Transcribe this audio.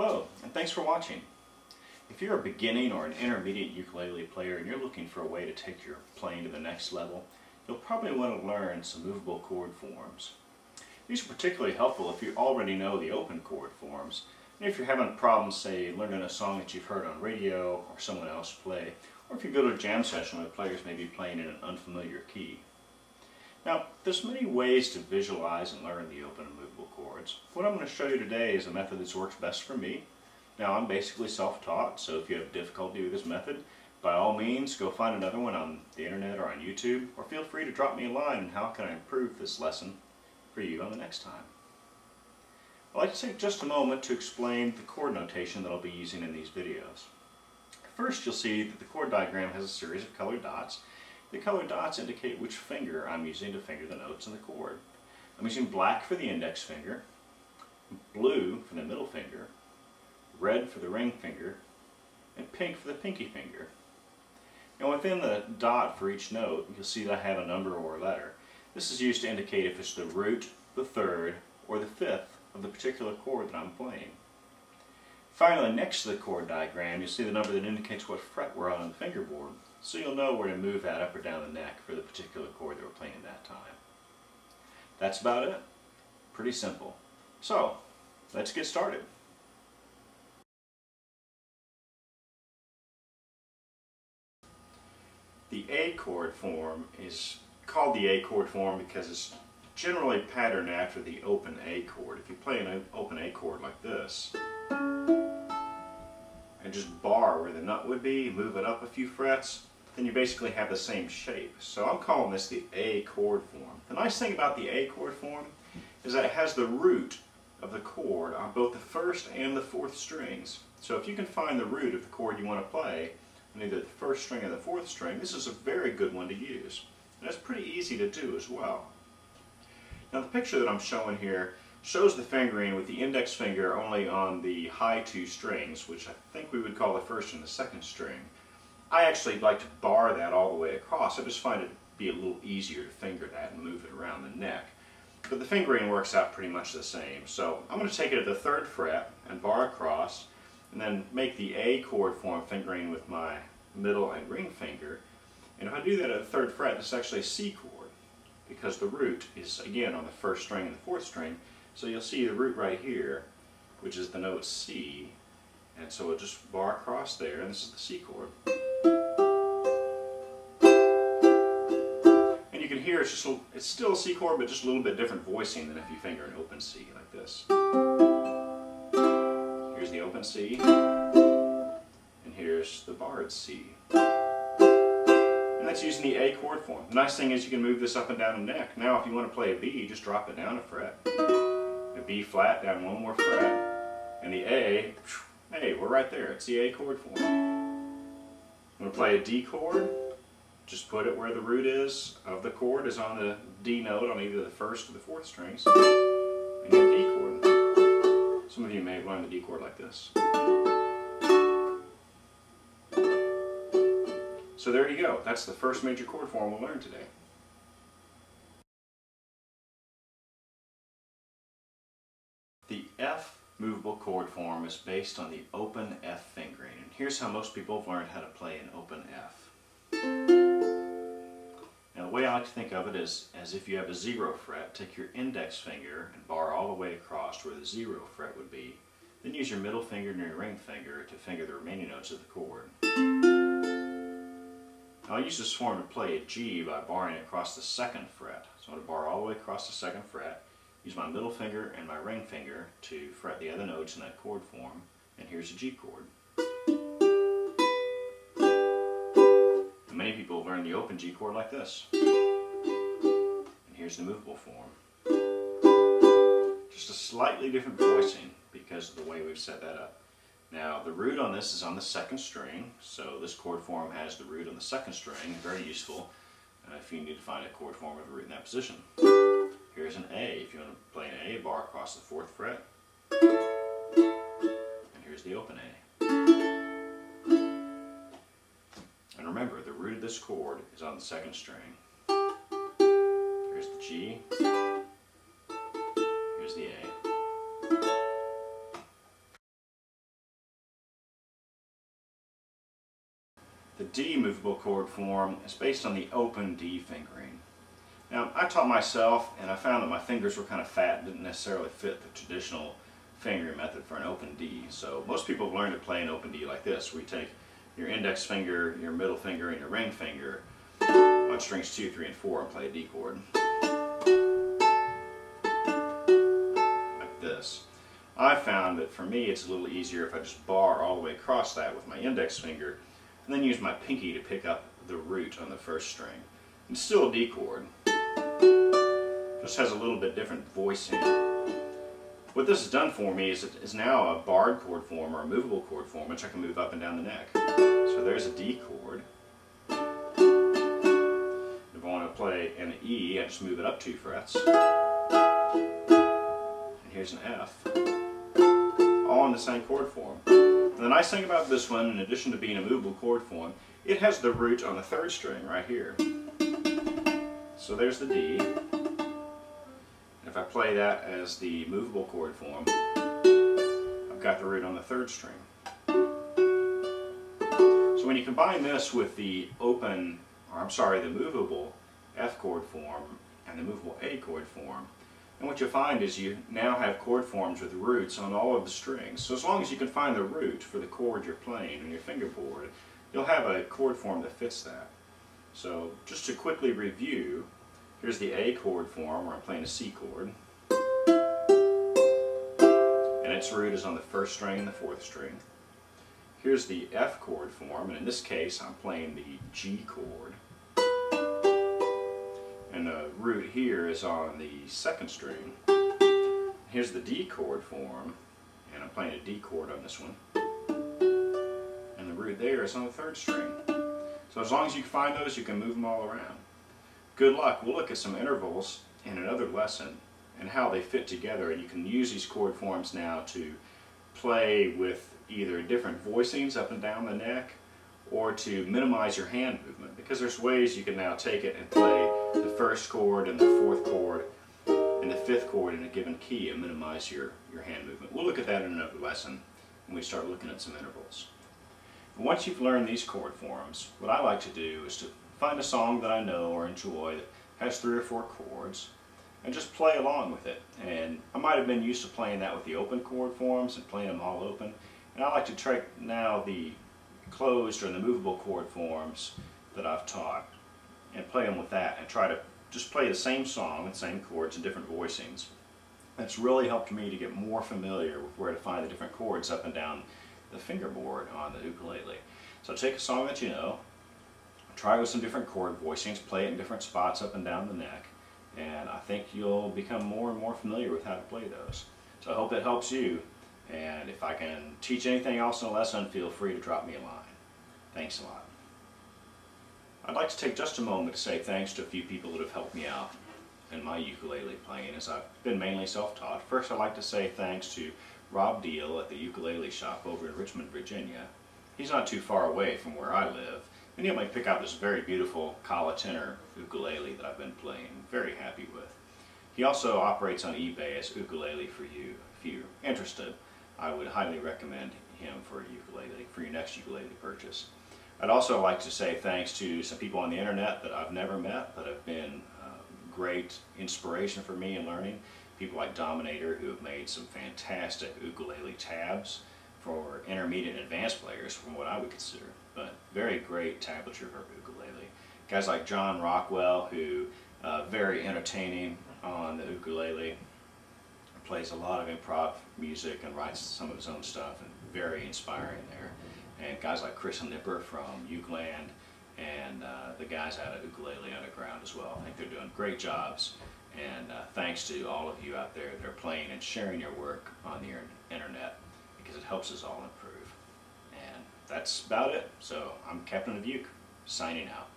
Hello, and thanks for watching. If you're a beginning or an intermediate ukulele player and you're looking for a way to take your playing to the next level, you'll probably want to learn some movable chord forms. These are particularly helpful if you already know the open chord forms, and if you're having problems, say, learning a song that you've heard on radio or someone else play, or if you go to a jam session where players may be playing in an unfamiliar key. Now, there's many ways to visualize and learn the open and movable chords. What I'm going to show you today is a method that works best for me. Now, I'm basically self-taught, so if you have difficulty with this method, by all means, go find another one on the internet or on YouTube, or feel free to drop me a line on how can I improve this lesson for you on the next time. I'd like to take just a moment to explain the chord notation that I'll be using in these videos. First, you'll see that the chord diagram has a series of colored dots. The colored dots indicate which finger I'm using to finger the notes in the chord. I'm using black for the index finger, blue for the middle finger, red for the ring finger, and pink for the pinky finger. Now within the dot for each note, you'll see that I have a number or a letter. This is used to indicate if it's the root, the third, or the fifth of the particular chord that I'm playing. Finally, next to the chord diagram, you'll see the number that indicates what fret we're on the fingerboard, so you'll know where to move that up or down the neck for the particular chord that we're playing at that time. That's about it. Pretty simple. So, let's get started. The A chord form is called the A chord form because it's generally patterned after the open A chord. If you play an open A chord like this, and just bar where the nut would be, move it up a few frets, then you basically have the same shape. So I'm calling this the A chord form. The nice thing about the A chord form is that it has the root of the chord on both the first and the fourth strings. So if you can find the root of the chord you want to play on either the first string or the fourth string, this is a very good one to use. And it's pretty easy to do as well. Now the picture that I'm showing here shows the fingering with the index finger only on the high two strings, which I think we would call the first and the second string. I actually like to bar that all the way across. I just find it be a little easier to finger that and move it around the neck. But the fingering works out pretty much the same. So I'm going to take it at the third fret and bar across, and then make the A chord form fingering with my middle and ring finger. And if I do that at the third fret, it's actually a C chord, because the root is again on the first string and the fourth string. So you'll see the root right here, which is the note C, and so we'll just bar across there, and this is the C chord. And you can hear it's still a C chord, but just a little bit different voicing than if you finger an open C like this. Here's the open C, and here's the barred C. And that's using the A chord form. The nice thing is you can move this up and down the neck. Now if you want to play a B, just drop it down a fret. The B flat down one more fret, and the A, hey, we're right there. It's the A chord form. I'm going to play a D chord. Just put it where the root is of the chord is on the D note on either the first or the fourth strings, and get a D chord. Some of you may have learned the D chord like this. So there you go. That's the first major chord form we'll learn today. The F movable chord form is based on the open F fingering, and here's how most people have learned how to play an open F. Now the way I like to think of it is as if you have a 0 fret, take your index finger and bar all the way across where the 0 fret would be, then use your middle finger and your ring finger to finger the remaining notes of the chord. Now I use this form to play a G by barring across the second fret. So I'm going to bar all the way across the second fret, use my middle finger and my ring finger to fret the other notes in that chord form, and here's a G chord. And many people learn the open G chord like this. And here's the movable form. Just a slightly different voicing because of the way we've set that up. Now the root on this is on the second string, so this chord form has the root on the second string, very useful if you need to find a chord form with a root in that position. Here's an A. If you want to play an A, bar across the fourth fret. And here's the open A. And remember, the root of this chord is on the second string. Here's the G. Here's the A. The D movable chord form is based on the open D fingering. Now, I taught myself and I found that my fingers were kind of fat and didn't necessarily fit the traditional fingering method for an open D. So most people have learned to play an open D like this, where you take your index finger, your middle finger, and your ring finger on strings 2, 3, and 4 and play a D chord. Like this. I found that for me it's a little easier if I just bar all the way across that with my index finger and then use my pinky to pick up the root on the first string. It's still a D chord. Just has a little bit different voicing. What this has done for me is it is now a barred chord form or a movable chord form, which I can move up and down the neck. So there's a D chord. If I want to play an E, I just move it up 2 frets. And here's an F. All in the same chord form. And the nice thing about this one, in addition to being a movable chord form, it has the root on the 3rd string right here. So there's the D. If I play that as the movable chord form, I've got the root on the 3rd string. So when you combine this with the the movable F chord form and the movable A chord form, and what you'll find is you now have chord forms with roots on all of the strings. So as long as you can find the root for the chord you're playing on your fingerboard, you'll have a chord form that fits that. So just to quickly review, here's the A chord form where I'm playing a C chord. And its root is on the 1st string and the 4th string. Here's the F chord form, and in this case I'm playing the G chord. And the root here is on the 2nd string. Here's the D chord form, and I'm playing a D chord on this one. And the root there is on the 3rd string. So as long as you can find those, you can move them all around. Good luck. We'll look at some intervals in another lesson and how they fit together, and you can use these chord forms now to play with either different voicings up and down the neck or to minimize your hand movement, because there's ways you can now take it and play the 1st chord and the 4th chord and the 5th chord in a given key and minimize your hand movement. We'll look at that in another lesson when we start looking at some intervals. And once you've learned these chord forms, what I like to do is to find a song that I know or enjoy that has 3 or 4 chords and just play along with it. And I might have been used to playing that with the open chord forms and playing them all open, and I like to try now the closed or the movable chord forms that I've taught and play them with that and try to just play the same song and same chords and different voicings. That's really helped me to get more familiar with where to find the different chords up and down the fingerboard on the ukulele. So take a song that you know, try with some different chord voicings, play it in different spots up and down the neck, and I think you'll become more and more familiar with how to play those. So I hope it helps you, and if I can teach anything else in a lesson, feel free to drop me a line. Thanks a lot. I'd like to take just a moment to say thanks to a few people that have helped me out in my ukulele playing, as I've been mainly self-taught. First, I'd like to say thanks to Rob Deal at the Ukulele Shop over in Richmond, Virginia. He's not too far away from where I live, and he let me pick out this very beautiful Kala tenor ukulele that I've been playing. Very happy with. He also operates on eBay as Ukulele for You. If you're interested, I would highly recommend him for a ukulele, for your next ukulele purchase. I'd also like to say thanks to some people on the internet that I've never met but have been great inspiration for me in learning. People like Dominator, who have made some fantastic ukulele tabs for intermediate and advanced players from what I would consider, but very great tablature for ukulele. Guys like John Rockwell, who very entertaining on the ukulele, plays a lot of improv music and writes some of his own stuff, and very inspiring there. And guys like Chris Nipper from Ukeland, and the guys out at Ukulele Underground as well. I think they're doing great jobs, and thanks to all of you out there that are playing and sharing your work on the internet, because it helps us all improve. And that's about it. So I'm Captain of Uke, signing out.